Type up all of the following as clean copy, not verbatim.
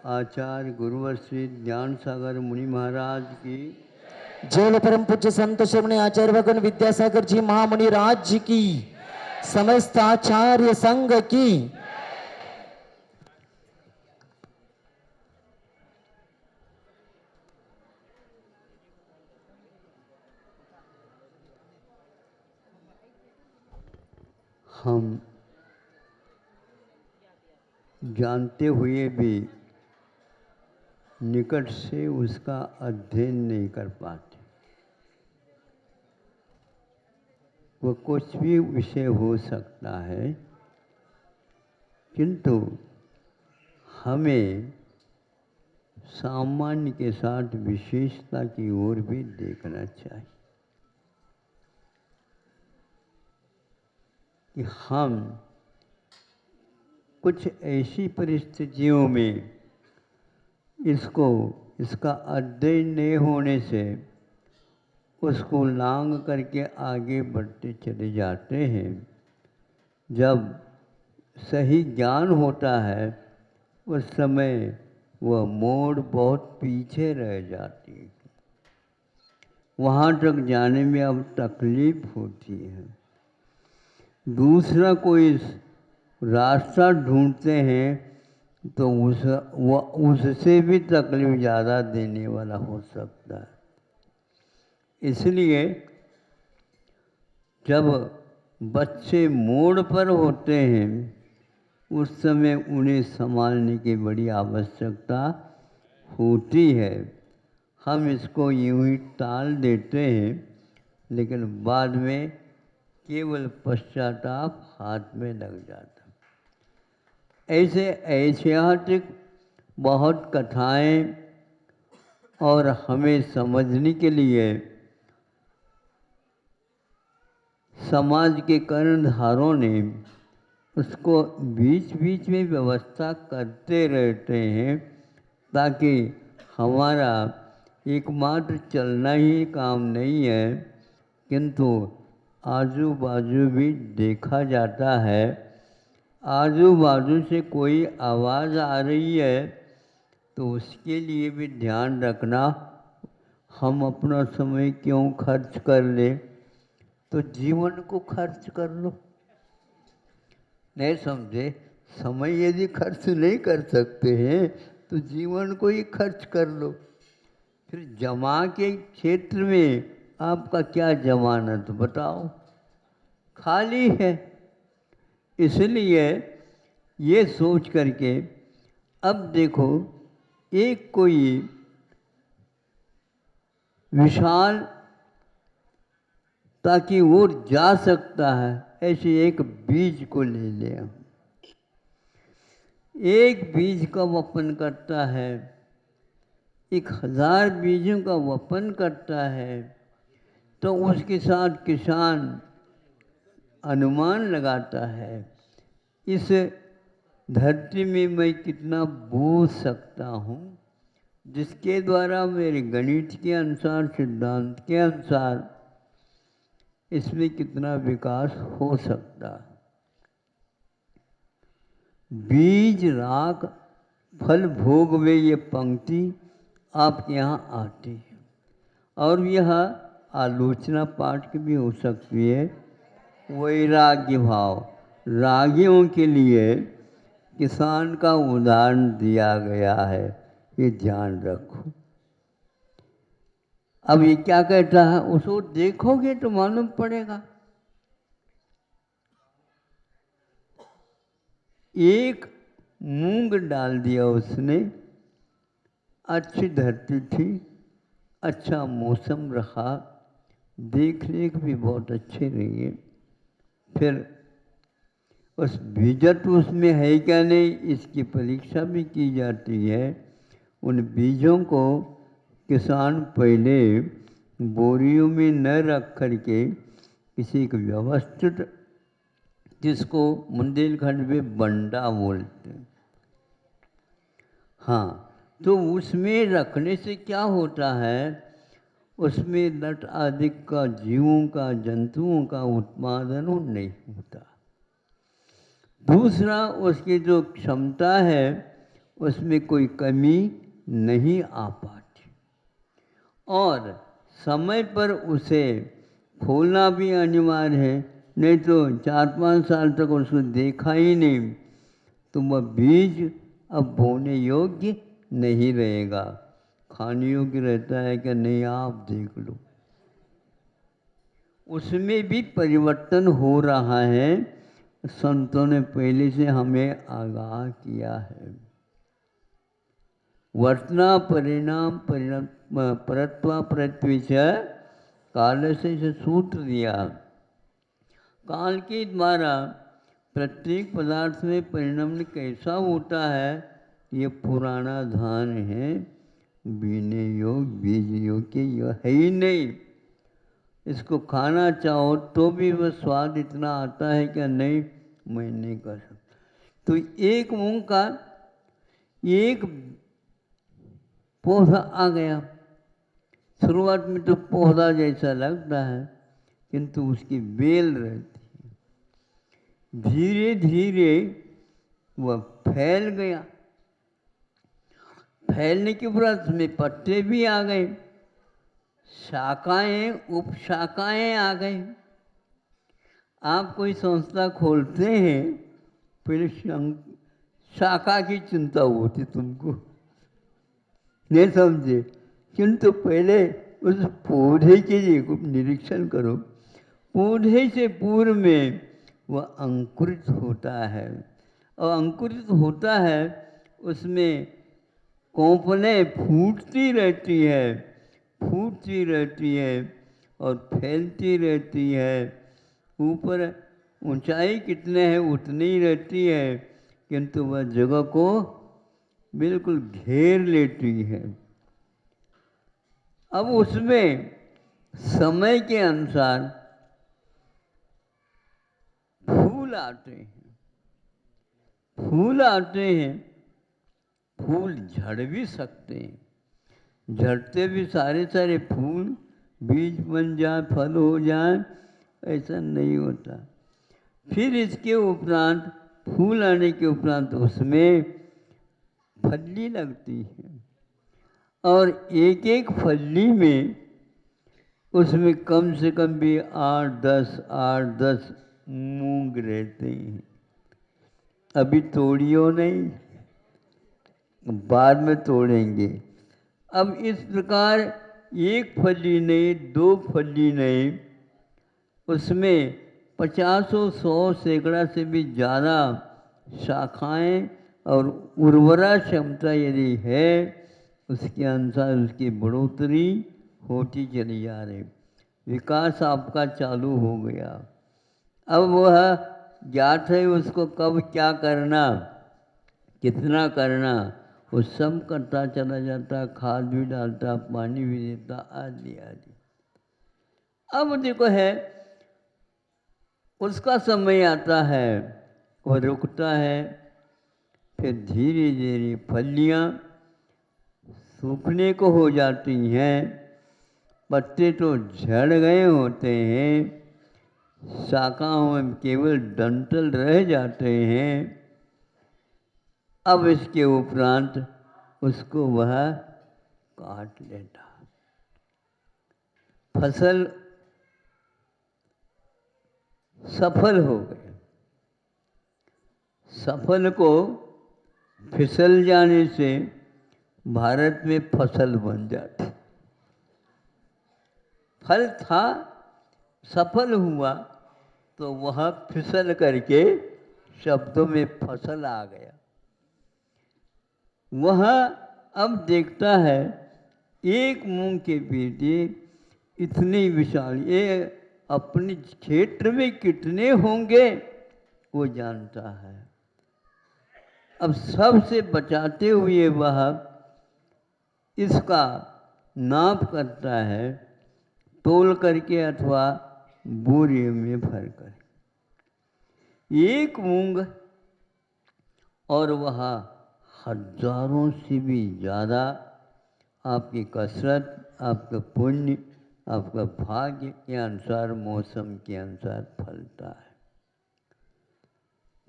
आचार्य गुरुवर श्री ज्ञान सागर मुनि महाराज की जय परम पूज्य संत श्रमणी आचार्य भगवान विद्यासागर जी महामुनि राज जी की, समस्त आचार्य संघ की। हम जानते हुए भी निकट से उसका अध्ययन नहीं कर पाते। वो कुछ भी विषय हो सकता है, किंतु हमें सामान्य के साथ विशेषता की ओर भी देखना चाहिए कि हम कुछ ऐसी परिस्थितियों में इसका अध्ययन नहीं होने से उसको लांघ करके आगे बढ़ते चले जाते हैं। जब सही ज्ञान होता है उस समय वह मोड़ बहुत पीछे रह जाती है, वहाँ तक जाने में अब तकलीफ होती है। दूसरा कोई रास्ता ढूंढते हैं तो उससे भी तकलीफ ज़्यादा देने वाला हो सकता है। इसलिए जब बच्चे मोड़ पर होते हैं उस समय उन्हें संभालने की बड़ी आवश्यकता होती है। हम इसको यूं ही टाल देते हैं, लेकिन बाद में केवल पश्चाताप हाथ में लग जाता। ऐसे ऐतिहासिक बहुत कथाएं और हमें समझने के लिए समाज के कर्णधारों ने उसको बीच बीच में व्यवस्था करते रहते हैं, ताकि हमारा एकमात्र चलना ही काम नहीं है, किंतु आजू बाजू भी देखा जाता है। आजू बाजू से कोई आवाज़ आ रही है तो उसके लिए भी ध्यान रखना। हम अपना समय क्यों खर्च कर लें, तो जीवन को खर्च कर लो। नहीं समझे? समय यदि खर्च नहीं कर सकते हैं तो जीवन को ही खर्च कर लो। फिर जमा के क्षेत्र में आपका क्या जमानत बताओ, खाली है। इसलिए ये सोच करके अब देखो, एक कोई विशाल ताकि वो जा सकता है, ऐसे एक बीज को ले ले। एक बीज का वपन करता है, 1000 बीजों का वपन करता है, तो उसके साथ किसान अनुमान लगाता है इस धरती में मैं कितना बो सकता हूँ, जिसके द्वारा मेरे गणित के अनुसार, सिद्धांत के अनुसार इसमें कितना विकास हो सकता है। बीज राख फल भोग वे, ये पंक्ति आपके यहाँ आती है। और यह आलोचना पाठ की भी हो सकती है। वैराग्य भाव, रागियों के लिए किसान का उदाहरण दिया गया है, ये ध्यान रखो। अब ये क्या कहता है, उसको देखोगे तो मालूम पड़ेगा। एक मूंग डाल दिया उसने, अच्छी धरती थी, अच्छा मौसम रहा, देख रेख भी बहुत अच्छे रही। फिर उस बीजत्व उसमें है क्या नहीं, इसकी परीक्षा भी की जाती है। उन बीजों को किसान पहले बोरियों में न रख करके किसी एक व्यवस्थित, जिसको बुंदेलखंड में बंडा बोलते हैं, हाँ, तो उसमें रखने से क्या होता है, उसमें नट आदि का, जीवों का, जंतुओं का उत्पादन नहीं होता। दूसरा, उसकी जो क्षमता है उसमें कोई कमी नहीं आ पाती और समय पर उसे खोलना भी अनिवार्य है, नहीं तो 4-5 साल तक उसको देखा ही नहीं तो वह बीज अब बोने योग्य नहीं रहेगा। खाने योग्य रहता है कि नहीं आप देख लो। उसमें भी परिवर्तन हो रहा है, संतों ने पहले से हमें आगाह किया है। वर्तना परिणाम परिणाम परत्वा पृथ्वी से काल से इसे सूत्र दिया। काल के द्वारा प्रत्येक पदार्थ में परिणाम कैसा होता है, ये पुराना धान है, बीने योग बीज योग के यह है ही नहीं। इसको खाना चाहो तो भी वह स्वाद इतना आता है कि नहीं मैं नहीं कर सकता। तो एक मूंग का एक पौधा आ गया, शुरुआत में तो पौधा जैसा लगता है किंतु उसकी बेल रहती है, धीरे धीरे वह फैल गया। फैलने के उपरांत उसमें पत्ते भी आ गए, शाखाएं उपशाखाएं आ गई। आप कोई संस्था खोलते हैं पहले शाखा की चिंता होती तुमको, नहीं समझे, किंतु पहले उस पौधे के लिए निरीक्षण करो। पौधे से पूर्व में वह अंकुरित होता है और अंकुरित होता है उसमें कोंपलें फूटती रहती है, फूटती रहती है और फैलती रहती है। ऊपर ऊंचाई कितने है उतनी ही रहती है किंतु वह जगह को बिल्कुल घेर लेती है। अब उसमें समय के अनुसार फूल आते हैं, फूल आते हैं, फूल झड़ भी सकते हैं, झड़ते भी सारे सारे फूल बीज बन जाए फल हो जाए ऐसा नहीं होता। फिर इसके उपरांत फूल आने के उपरांत उसमें फली लगती है और एक एक फली में उसमें कम से कम भी 8-10 मूंग रहते हैं। अभी तोड़ियो नहीं, बाद में तोड़ेंगे। अब इस प्रकार एक फली नहीं, 2 फली नहीं, उसमें 50-100 सैकड़ा से भी ज़्यादा शाखाएं और उर्वरा क्षमता यदि है उसके अनुसार उसकी बढ़ोतरी होती चली जा रही, विकास आपका चालू हो गया। अब वह ज्ञात है उसको कब क्या करना, कितना करना, वो सब करता चला जाता, खाद भी डालता, पानी भी देता, आदि आदि। अब देखो है उसका समय आता है, वह रुकता है, फिर धीरे धीरे फलियाँ सूखने को हो जाती हैं, पत्ते तो झड़ गए होते हैं, शाखाओं में केवल डंठल रह जाते हैं। अब इसके उपरांत उसको वह काट लेता, फसल सफल हो गए। सफल को फिसल जाने से भारत में फसल बन जाती। फल था, सफल हुआ तो वह फिसल करके शब्दों में फसल आ गया। वह अब देखता है एक मूंग के पीछे इतनी विशाल, ये अपने क्षेत्र में कितने होंगे वो जानता है। अब सबसे बचाते हुए वह इसका नाप करता है, तोल करके अथवा बोरे में भर कर, एक मूंग और वह हजारों से भी ज़्यादा आपकी कसरत, आपका पुण्य, आपका भाग्य के अनुसार, मौसम के अनुसार फलता है।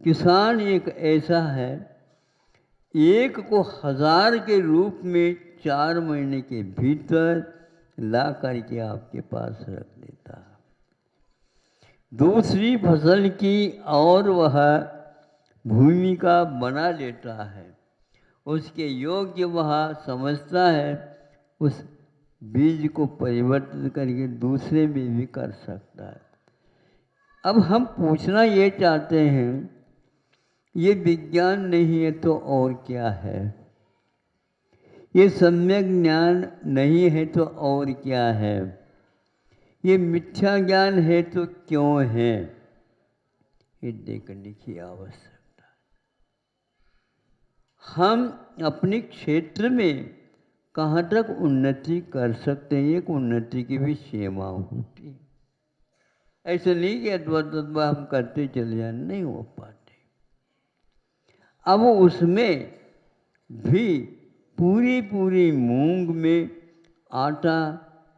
किसान एक ऐसा है, एक को 1000 के रूप में 4 महीने के भीतर ला करके आपके पास रख देता है। दूसरी फसल की और वह भूमिका बना लेता है, उसके योग्य वह समझता है, उस बीज को परिवर्तित करके दूसरे में भी कर सकता है। अब हम पूछना ये चाहते हैं, ये विज्ञान नहीं है तो और क्या है? ये सम्यक ज्ञान नहीं है तो और क्या है? ये मिथ्या ज्ञान है तो क्यों है? ये देखने की आवश्यकता है। हम अपने क्षेत्र में कहाँ तक उन्नति कर सकते हैं, एक उन्नति की भी सीमा होती है। ऐसे नहीं कि अथवा हम करते चले जाए, नहीं हो पाते। अब उसमें भी पूरी मूंग में आटा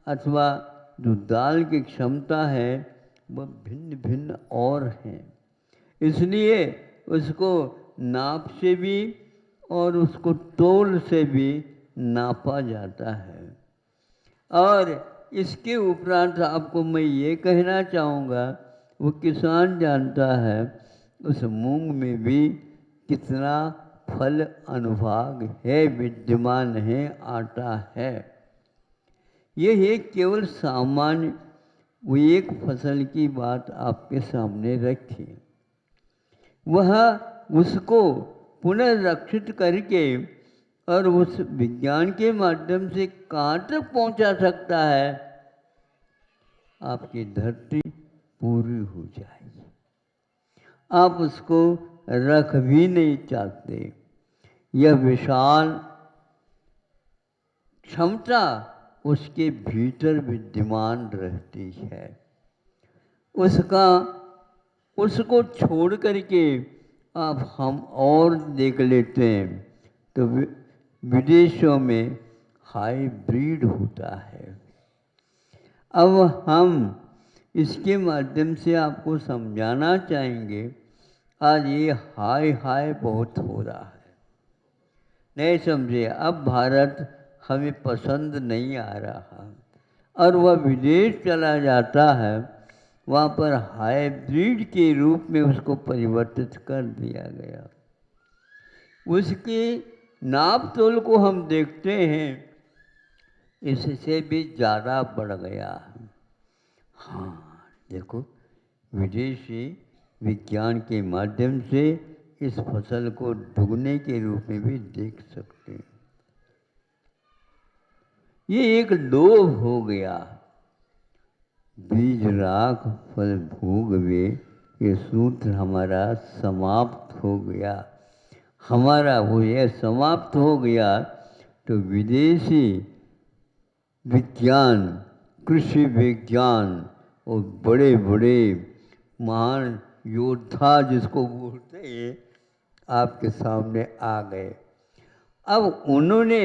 अथवा जो दाल की क्षमता है वह भिन्न भिन्न और हैं, इसलिए उसको नाप से भी और उसको तोल से भी नापा जाता है। और इसके उपरांत आपको मैं ये कहना चाहूँगा, वो किसान जानता है उस मूंग में भी कितना फल अनुभाग है, विद्यमान है, आटा है। ये केवल सामान्य वो एक फसल की बात आपके सामने रखी, वह उसको पुनर्रक्षित करके और उस विज्ञान के माध्यम से कहाँ तक पहुँचा सकता है, आपकी धरती पूरी हो जाएगी। आप उसको रख भी नहीं चाहते। यह विशाल क्षमता उसके भीतर विद्यमान रहती है। उसको छोड़ करके अब हम और देख लेते हैं तो विदेशों में हाइब्रिड होता है। अब हम इसके माध्यम से आपको समझाना चाहेंगे, आज ये हाय बहुत हो रहा है, नहीं समझे? अब भारत हमें पसंद नहीं आ रहा और वह विदेश चला जाता है, वहाँ पर हाइब्रिड के रूप में उसको परिवर्तित कर दिया गया। उसके नाप तोल को हम देखते हैं, इससे भी ज़्यादा बढ़ गया है। हाँ देखो, विदेशी विज्ञान के माध्यम से इस फसल को दुगने के रूप में भी देख सकते हैं। ये एक लोभ हो गया, बीज राख फल भोग वे, ये सूत्र हमारा समाप्त हो गया। हमारा वो ये समाप्त हो गया तो विदेशी विज्ञान, कृषि विज्ञान और बड़े बड़े महान योद्धा जिसको बोलते हैं, आपके सामने आ गए। अब उन्होंने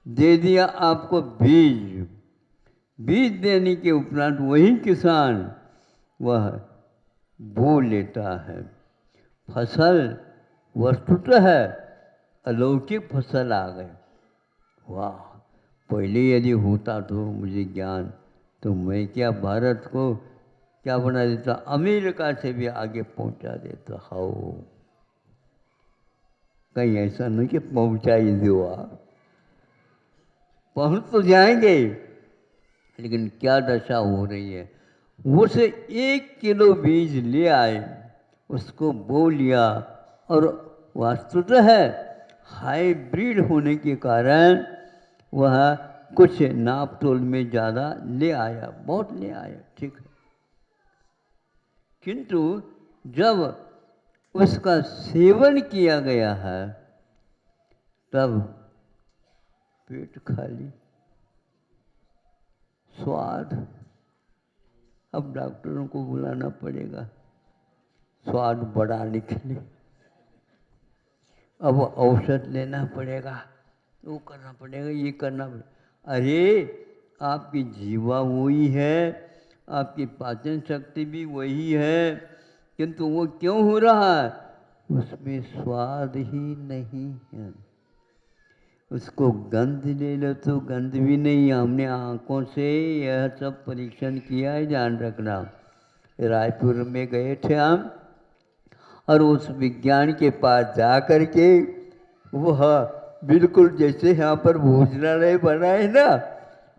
दे दिया आपको बीज, बीज देने के उपरांत वही किसान वह बो लेता है। फसल वस्तुतः अलौकिक फसल आ गए। वाह, पहले यदि होता तो मुझे ज्ञान, तो मैं क्या भारत को क्या बना देता, अमेरिका से भी आगे पहुंचा देता। हाँ, कहीं ऐसा नहीं कि पहुंचा ही दो, आप पहुंच तो जाएंगे, लेकिन क्या दशा हो रही है। वो से 1 किलो बीज ले आए, उसको बो लिया और वास्तुतः हाइब्रिड होने के कारण वह कुछ नाप तोल में ज़्यादा ले आया, बहुत ले आया, ठीक है। किंतु जब उसका सेवन किया गया है तब पेट खाली, स्वाद। अब डॉक्टरों को बुलाना पड़ेगा स्वाद बढ़ाने के लिए, अब औषध लेना पड़ेगा, वो करना पड़ेगा, ये करना पड़ेगा। अरे आपकी जीवा वही है, आपकी पाचन शक्ति भी वही है, किंतु वो क्यों हो रहा है? उसमें स्वाद ही नहीं है। उसको गंध ले लो तो गंध भी नहीं। हमने आँखों से यह सब परीक्षण किया है, ध्यान रखना। रायपुर में गए थे हम, और उस विज्ञान के पास जा कर के वह बिल्कुल जैसे यहाँ पर भोजनालय बना है ना,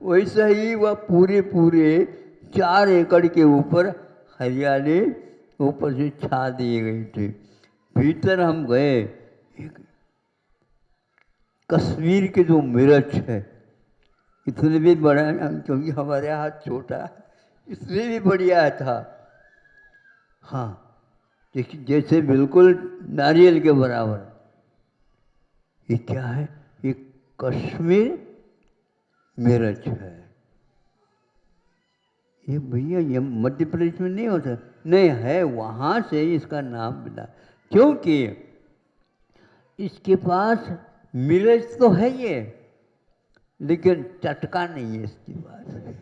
वैसा ही वह पूरे पूरे 4 एकड़ के ऊपर हरियाली ऊपर से छा दिए गए थे। भीतर हम गए, एक कश्मीर के जो मिर्च है, इतने भी बड़ा है, क्योंकि हमारे हाथ छोटा है, इसलिए भी बढ़िया था। हाँ, जैसे बिल्कुल नारियल के बराबर। ये क्या है? ये कश्मीर मिर्च है। ये भैया ये मध्य प्रदेश में नहीं होता, नहीं है, वहाँ से इसका नाम मिला, क्योंकि इसके पास मिर्च तो है ये, लेकिन चटका नहीं है इसके पास।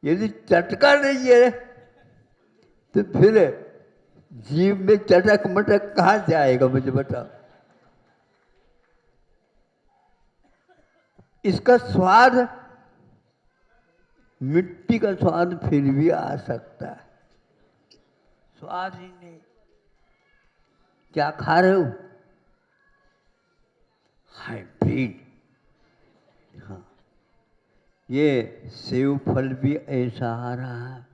यदि चटका नहीं है तो फिर जीव में चटक मटक कहाँ से आएगा, मुझे बताओ। इसका स्वाद, मिट्टी का स्वाद फिर भी आ सकता है, स्वाद ही नहीं। क्या खा रहे हो? हाइब्रिड। हाँ, ये सेव फल भी ऐसा आ रहा है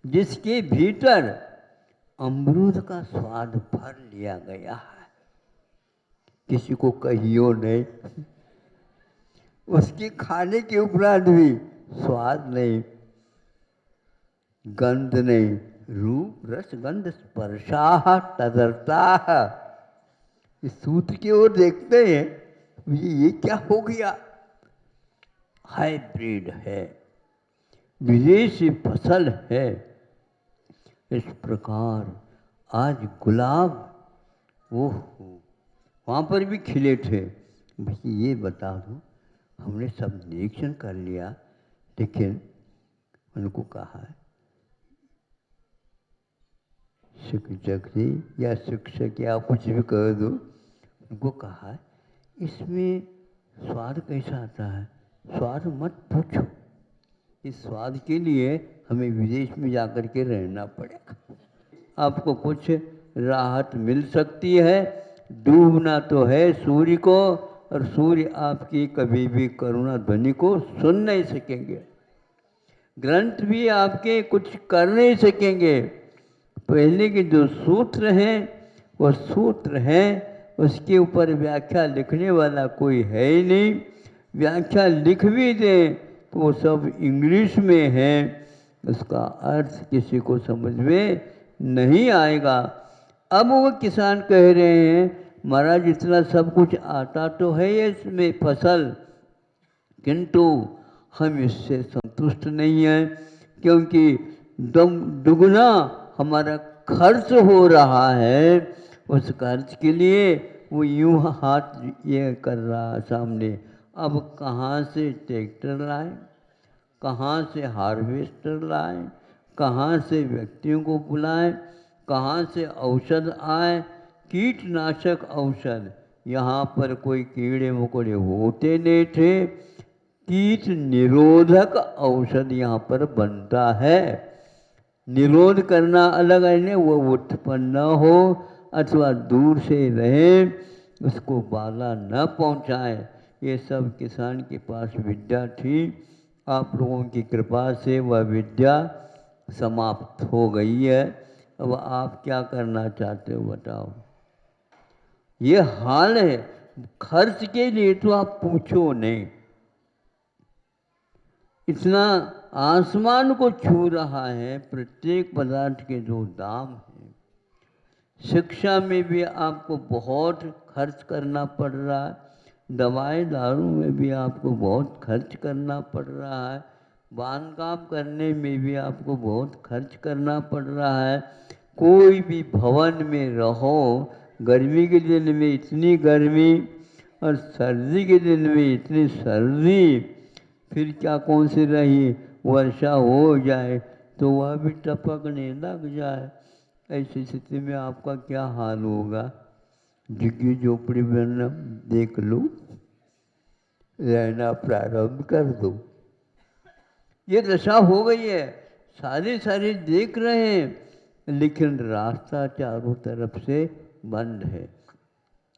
जिसके भीतर अमरूद का स्वाद भर लिया गया है। किसी को कहियो नहीं, उसके खाने के उपरांत भी स्वाद नहीं, गंध नहीं, रूप रस गंध स्पर्शा तदर्था। इस सूत्र की ओर देखते हैं, ये क्या हो गया? हाइब्रिड है, विदेशी फसल है। इस प्रकार आज गुलाब, वो वहाँ पर भी खिले थे। भाई ये बता दो, हमने सब निरीक्षण कर लिया, लेकिन उनको कहा है शिक्षक जी या शिक्षक या कुछ भी कह दो, उनको कहा है इसमें स्वाद कैसा आता है, स्वाद मत पूछो। इस स्वाद के लिए हमें विदेश में जाकर के रहना पड़ेगा। आपको कुछ राहत मिल सकती है, डूबना तो है सूर्य को, और सूर्य आपकी कभी भी करुणा ध्वनि को सुन नहीं सकेंगे। ग्रंथ भी आपके कुछ कर नहीं सकेंगे। पहले के जो सूत्र हैं वो सूत्र हैं, उसके ऊपर व्याख्या लिखने वाला कोई है ही नहीं। व्याख्या लिख भी दें तो वो सब इंग्लिश में है, उसका अर्थ किसी को समझ में नहीं आएगा। अब वो किसान कह रहे हैं महाराज इतना सब कुछ आता तो है ये इसमें फसल, किंतु हम इससे संतुष्ट नहीं हैं, क्योंकि दुगना हमारा खर्च हो रहा है। उस खर्च के लिए वो यूँ हाथ ये कर रहा है सामने। अब कहाँ से ट्रैक्टर लाएं, कहाँ से हार्वेस्टर लाएं, कहाँ से व्यक्तियों को बुलाएं, कहाँ से औषध आए, कीटनाशक औषध। यहाँ पर कोई कीड़े मकोड़े होते नहीं थे, कीट निरोधक औषध यहाँ पर बनता है। निरोध करना अलग है, वो उत्पन्न हो अथवा दूर से रहे, उसको बाधा न पहुँचाए। ये सब किसान के पास विद्या थी। आप लोगों की कृपा से वह विद्या समाप्त हो गई है। अब आप क्या करना चाहते हो बताओ। ये हाल है, खर्च के लिए तो आप पूछो नहीं, इतना आसमान को छू रहा है प्रत्येक पदार्थ के जो दाम हैं। शिक्षा में भी आपको बहुत खर्च करना पड़ रहा है, दवाई दारू में भी आपको बहुत खर्च करना पड़ रहा है, बांधकाम करने में भी आपको बहुत खर्च करना पड़ रहा है। कोई भी भवन में रहो, गर्मी के दिन में इतनी गर्मी और सर्दी के दिन में इतनी सर्दी, फिर क्या कौन सी रही, वर्षा हो जाए तो वह भी टपकने लग जाए। ऐसी स्थिति में आपका क्या हाल होगा? झुग्गी झोपड़ी में देख लो, रहना प्रारंभ कर दो। ये दशा हो गई है, सारे देख रहे हैं लेकिन रास्ता चारों तरफ से बंद है।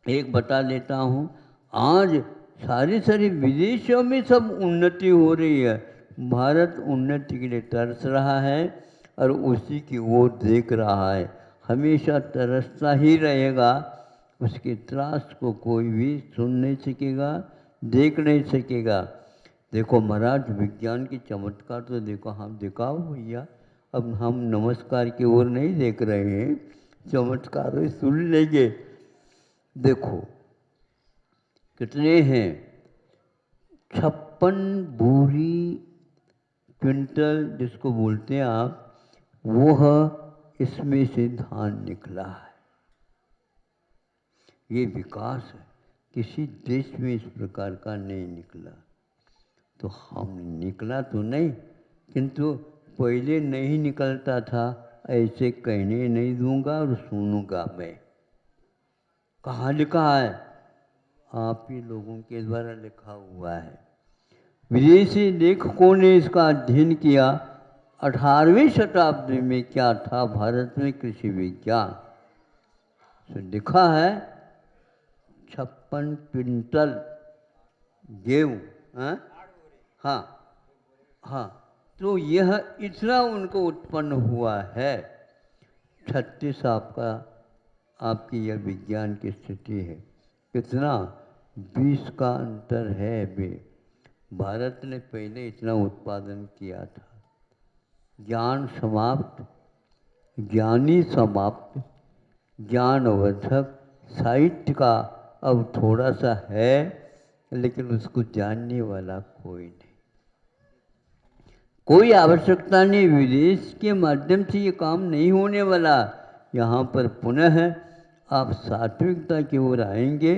एक बता देता हूँ, आज सारी विदेशों में सब उन्नति हो रही है, भारत उन्नति के लिए तरस रहा है और उसी की ओर देख रहा है, हमेशा तरसता ही रहेगा। उसके त्रास को कोई भी सुन नहीं सकेगा, देख नहीं सकेगा। देखो महाराज, विज्ञान की चमत्कार तो देखो, हम दिखाओ भैया। अब हम नमस्कार की ओर नहीं देख रहे हैं, चमत्कार सुन लेंगे। देखो कितने हैं, 56 बोरी क्विंटल जिसको बोलते हैं आप, वह इसमें से धान निकला है। ये विकास है, किसी देश में इस प्रकार का नहीं निकला। तो हम निकला तो नहीं, किंतु पहले नहीं निकलता था, ऐसे कहने नहीं दूंगा और सुनूंगा मैं। कहाँ लिखा है? आप ही लोगों के द्वारा लिखा हुआ है। विदेशी लेखकों ने इसका अध्ययन किया। 18वीं शताब्दी में क्या था भारत में कृषि विज्ञान, तो लिखा है 56 क्विंटल गेहूँ। हाँ हाँ, तो यह इतना उनको उत्पन्न हुआ है। 36 आपकी यह विज्ञान की स्थिति है। कितना? 20 का अंतर है अभी। भारत ने पहले इतना उत्पादन किया था। ज्ञान समाप्त, ज्ञानी समाप्त, ज्ञानवर्धक साहित्य का अब थोड़ा सा है, लेकिन उसको जानने वाला कोई नहीं। कोई आवश्यकता नहीं, विदेश के माध्यम से ये काम नहीं होने वाला। यहाँ पर पुनः आप सात्विकता की ओर आएंगे,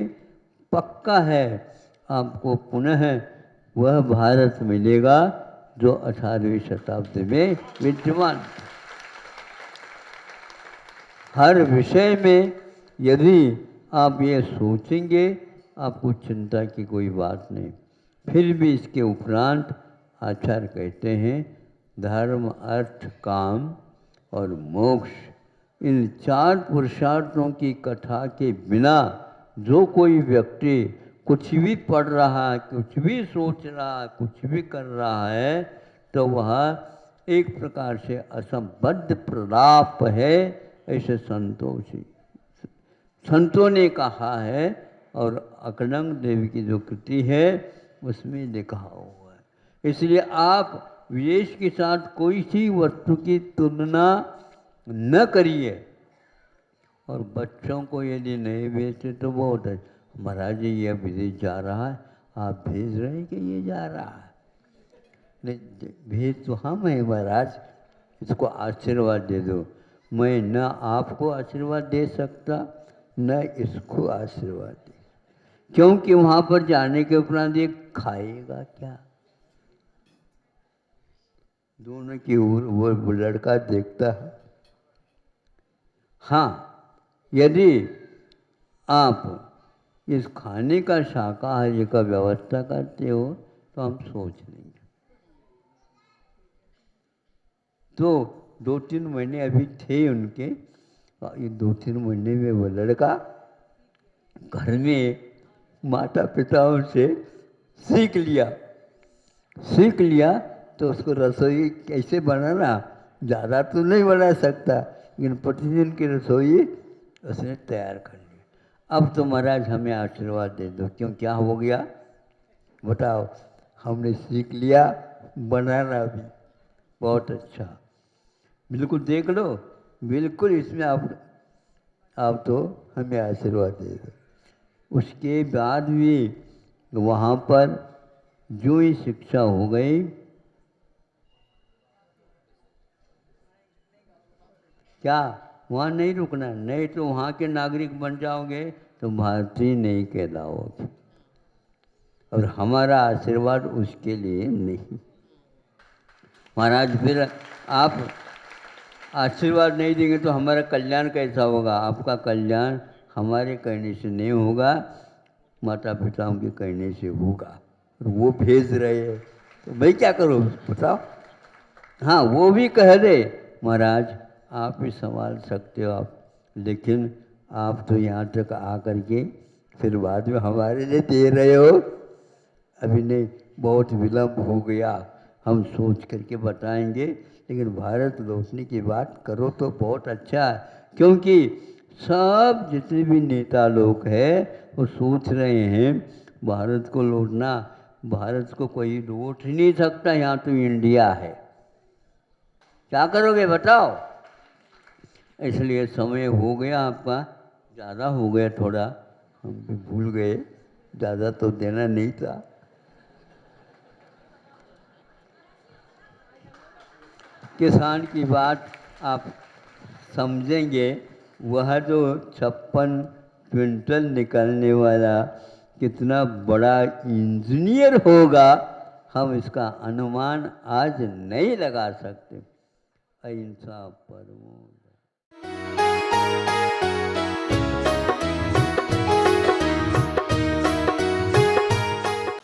पक्का है आपको पुनः वह भारत मिलेगा जो 18वीं शताब्दी में विद्यमान। हर विषय में यदि आप ये सोचेंगे, आपको चिंता की कोई बात नहीं। फिर भी इसके उपरांत आचार्य कहते हैं, धर्म अर्थ काम और मोक्ष, इन 4 पुरुषार्थों की कथा के बिना जो कोई व्यक्ति कुछ भी पढ़ रहा है, कुछ भी सोच रहा है, कुछ भी कर रहा है, तो वह एक प्रकार से असंबद्ध प्रलाप है, ऐसे संतों ने कहा है। और अकलंग देवी की जो कृति है उसमें लिखा हुआ है। इसलिए आप विदेश के साथ कोई सी वस्तु की तुलना न करिए। और बच्चों को यदि नहीं भेजते तो बहुत है, महाराज जी यह विदेश जा रहा है, आप भेज रहे हैं कि ये जा रहा है? नहीं, भेज तो हम हैं महाराज, इसको आशीर्वाद दे दो। मैं न आपको आशीर्वाद दे सकता, न इसको आशीर्वाद दे, क्योंकि वहाँ पर जाने के उपरांत ये खाएगा क्या? दोनों की ओर वो लड़का देखता है। हाँ, यदि आप इस खाने का शाकाहारी का व्यवस्था करते हो तो हम सोच लेंगे। तो 2-3 महीने अभी थे उनके, ये 2-3 महीने में वो लड़का घर में माता पिताओं से सीख लिया। तो उसको रसोई कैसे बनाना, ज़्यादा तो नहीं बना सकता, लेकिन प्रतिदिन की रसोई उसने तैयार कर ली। अब तो महाराज हमें आशीर्वाद दे दो, क्यों, क्या हो गया बताओ? हमने सीख लिया बनाना भी, बहुत अच्छा। बिल्कुल देख लो, बिल्कुल इसमें आप तो हमें आशीर्वाद दे दो। उसके बाद भी वहाँ पर जो ही शिक्षा हो गई, क्या वहाँ नहीं रुकना? नहीं तो वहाँ के नागरिक बन जाओगे तो भारतीय नहीं कहलाओगे, और हमारा आशीर्वाद उसके लिए नहीं। महाराज फिर आप आशीर्वाद नहीं देंगे तो हमारा कल्याण कैसा होगा? आपका कल्याण हमारे कहने से नहीं होगा, माता पिताओं के कहने से होगा। और वो भेज रहे हैं तो मैं क्या करूँ बताओ? हाँ, वो भी कह दे महाराज आप ही संभाल सकते हो आप, लेकिन आप तो यहाँ तक आ करके फिर बाद में हमारे लिए दे रहे हो। अभी नहीं, बहुत विलम्ब हो गया, हम सोच करके बताएंगे, लेकिन भारत लौटने की बात करो तो बहुत अच्छा है, क्योंकि सब जितने भी नेता लोग हैं वो सोच रहे हैं भारत को लौटना। भारत को कोई लौट ही नहीं सकता, यहाँ तो इंडिया है। क्या करोगे बताओ? इसलिए समय हो गया आपका, ज़्यादा हो गया थोड़ा, हम भी भूल गए, ज़्यादा तो देना नहीं था। किसान की बात आप समझेंगे, वह जो 56 क्विंटल निकलने वाला कितना बड़ा इंजीनियर होगा, हम इसका अनुमान आज नहीं लगा सकते। अहिंसा परमो